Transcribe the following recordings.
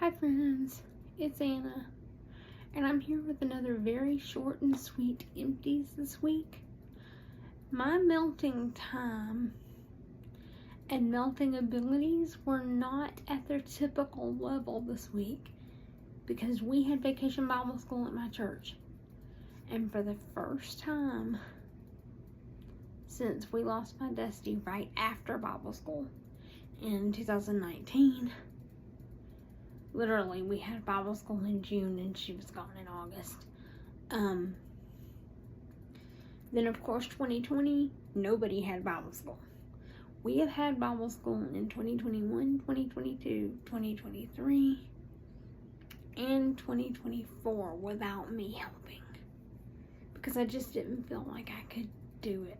Hi friends, it's Anna, and I'm here with another very short and sweet empties this week. My melting time and melting abilities were not at their typical level this week because we had Vacation Bible School at my church. And for the first time since we lost my Dusty right after Bible school in 2019, literally, we had Bible school in June and she was gone in August. Then, of course, 2020, nobody had Bible school. We have had Bible school in 2021, 2022, 2023, and 2024 without me helping. Because I just didn't feel like I could do it.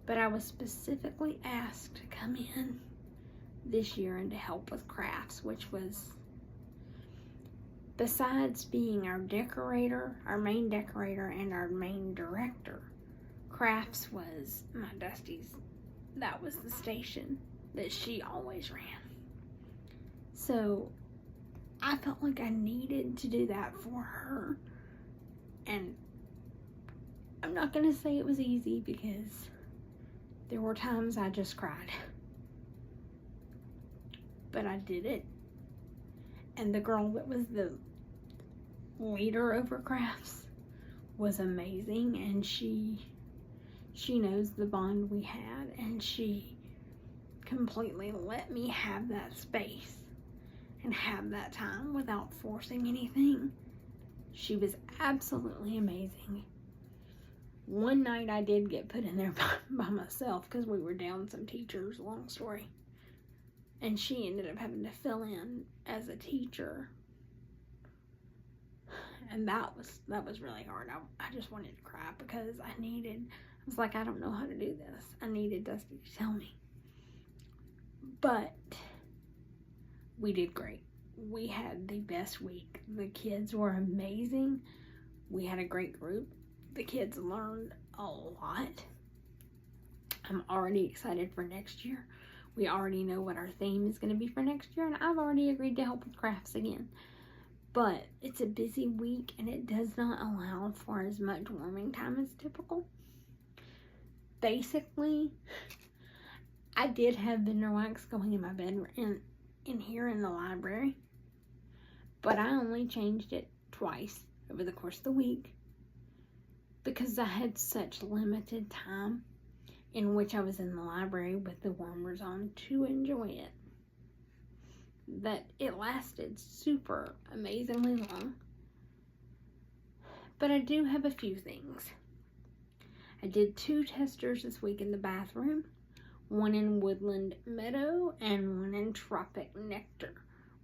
But I was specifically asked to come in this year and to help with crafts, which was, besides being our decorator, our main decorator, and our main director, crafts was my Dusty's. That was the station that she always ran. So I felt like I needed to do that for her. And I'm not going to say it was easy because there were times I just cried. But I did it. And the girl that was the leader over crafts was amazing, and she knows the bond we had, and she completely let me have that space and have that time without forcing anything. She was absolutely amazing. One night I did get put in there by myself because we were down some teachers, long story. And she ended up having to fill in as a teacher. And that was really hard. I just wanted to cry because I was like, I don't know how to do this. I needed Dusty to tell me. But we did great. We had the best week. The kids were amazing. We had a great group. The kids learned a lot. I'm already excited for next year. We already know what our theme is going to be for next year, and I've already agreed to help with crafts again. But it's a busy week, and it does not allow for as much warming time as typical. Basically, I did have vendor wax going in my bedroom, in here in the library, but I only changed it twice over the course of the week because I had such limited time in which I was in the library with the warmers on to enjoy it, that it lasted super amazingly long. But I do have a few things. I did 2 testers this week in the bathroom, one in Woodland Meadow and one in Tropic Nectar.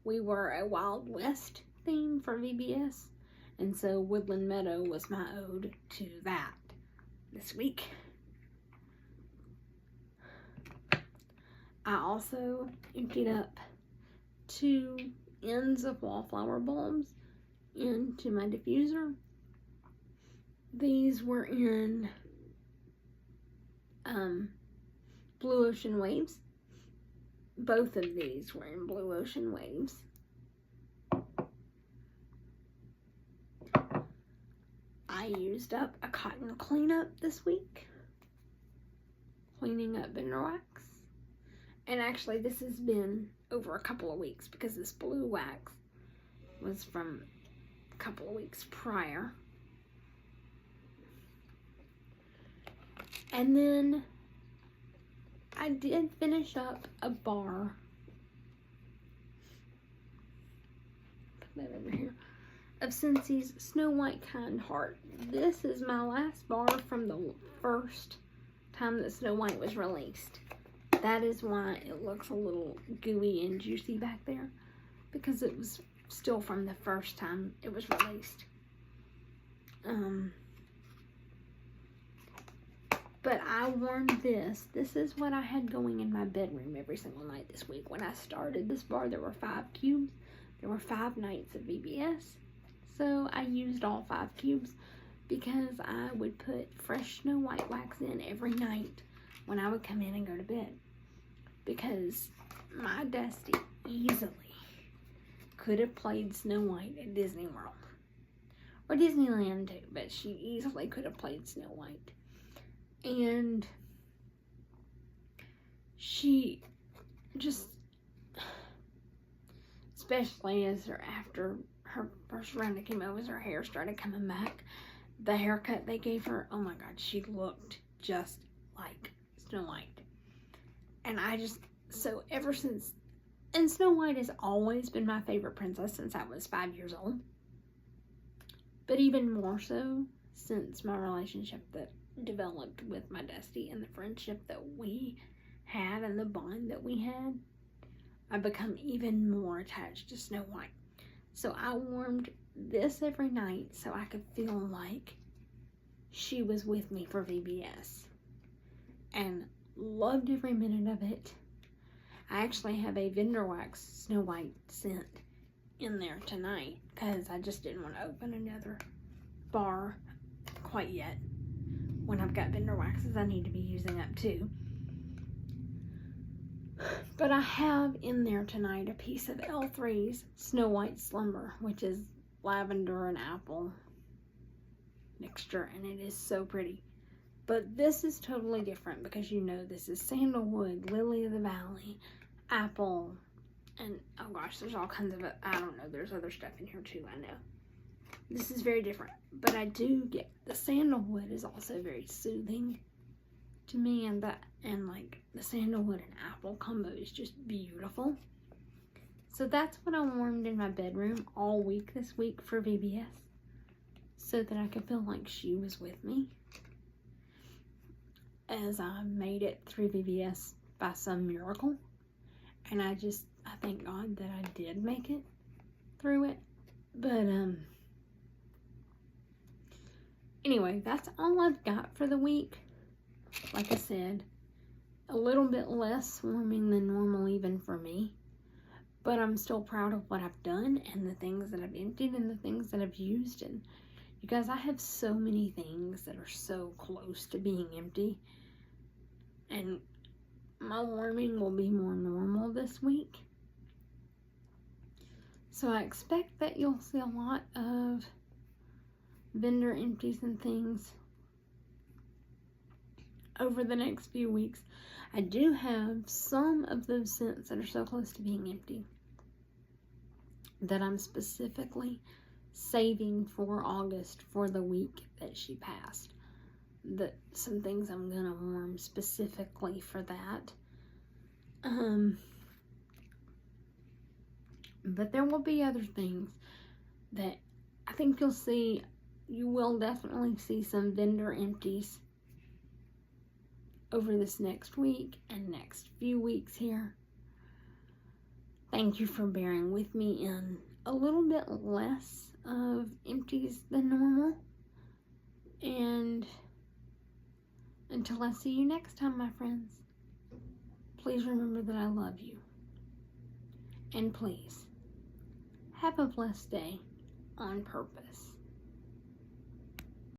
We were a Wild West theme for VBS, and so Woodland Meadow was my ode to that this week. I also emptied up 2 ends of wallflower bulbs into my diffuser. These were in Blue Ocean Waves. Both of these were in Blue Ocean Waves. I used up a cotton cleanup this week, cleaning up vendor wax. And actually, this has been over a couple of weeks because this blue wax was from a couple of weeks prior. And then I did finish up a bar. Put that over here. Of Scentsy's Snow White Kind Heart. This is my last bar from the first time that Snow White was released. That is why it looks a little gooey and juicy back there, because it was still from the first time it was released. But I warmed this. This is what I had going in my bedroom every single night this week. When I started this bar, there were 5 cubes. There were 5 nights of VBS. So I used all 5 cubes because I would put fresh Snow White wax in every night when I would come in and go to bed. Because my Dusty easily could have played Snow White at Disney World. Or Disneyland too, but she easily could have played Snow White. And she just, especially after her first round of chemo, as her hair started coming back, the haircut they gave her, oh my God, she looked just like Snow White. And so ever since, and Snow White has always been my favorite princess since I was 5 years old. But even more so since my relationship that developed with my Dusty and the friendship that we had and the bond that we had, I've become even more attached to Snow White. So I warmed this every night so I could feel like she was with me for VBS. And loved every minute of it. I actually have a vendor wax Snow White scent in there tonight because I just didn't want to open another bar quite yet. When I've got vendor waxes I need to be using up too. But I have in there tonight a piece of L3's Snow White Slumber, which is lavender and apple mixture, and it is so pretty. But this is totally different because this is sandalwood, lily of the valley, apple, and oh gosh, there's all kinds of, I don't know, there's other stuff in here too, I know. This is very different, but I do get, the sandalwood is also very soothing to me, and like the sandalwood and apple combo is just beautiful. So that's what I warmed in my bedroom all week this week for VBS, so that I could feel like she was with me as I made it through VBS by some miracle. And I thank God that I did make it through it. But anyway, that's all I've got for the week. Like I said, a little bit less warming than normal even for me. But I'm still proud of what I've done and the things that I've emptied and the things that I've used. And you guys, I have so many things that are so close to being empty. And my warming will be more normal this week. So I expect that you'll see a lot of vendor empties and things over the next few weeks. I do have some of those scents that are so close to being empty that I'm specifically saving for August, for the week that she passed. Some things I'm gonna warm specifically for that. But there will be other things that I think you'll see. You will definitely see some vendor empties over this next week and next few weeks here. Thank you for bearing with me in a little bit less of empties than normal. And until I see you next time, my friends, please remember that I love you. And please, have a blessed day on purpose.